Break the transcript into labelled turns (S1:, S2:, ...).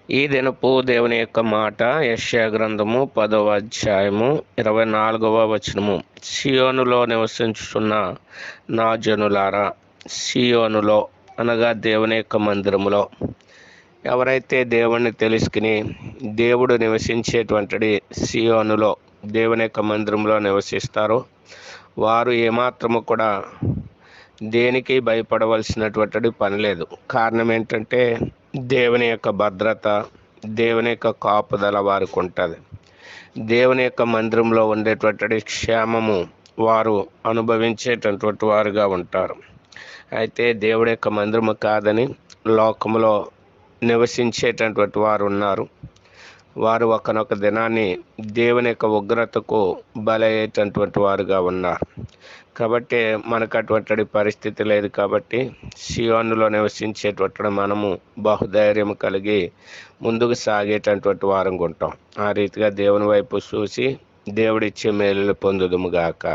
S1: ఈ దినపు దేవుని యొక్క మాట యెషయా గ్రంథము 10వ అధ్యాయము 24వ వచనము. సియోనులో నివసించుచున్న నా జనులారా, సియోనులో అనగా దేవుని యొక్క మందిరములో ఎవరైతే దేవుణ్ణి తెలుసుకుని దేవుడు నివసించేటువంటి సియోనులో దేవుని యొక్క మందిరంలో నివసిస్తారో వారు ఏమాత్రము కూడా దేనికి భయపడవలసినటువంటి పని లేదు. కారణం ఏంటంటే దేవుని యొక్క భద్రత, దేవుని యొక్క కాపుదల వారికి ఉంటుంది. దేవుని యొక్క మందిరంలో ఉండేటువంటి క్షేమము వారు అనుభవించేటటువంటి వారుగా ఉంటారు. అయితే దేవుడి యొక్క మందిరము కాదని లోకములో నివసించేటటువంటి వారు ఉన్నారు. వారు ఒకనొక దినాన్ని దేవుని యొక్క ఉగ్రతకు బలయ్యేటటువంటి వారుగా ఉన్నారు. కాబట్టి మనకు అటువంటి పరిస్థితి లేదు. కాబట్టి సియోనులో నివసించేటువంటి మనము బహుధైర్యం కలిగి ముందుకు సాగేటటువంటి వారంగా ఉంటాం. ఆ రీతిగా దేవుని వైపు చూసి దేవుడిచ్చే మేలులు పొందుదుముగాక.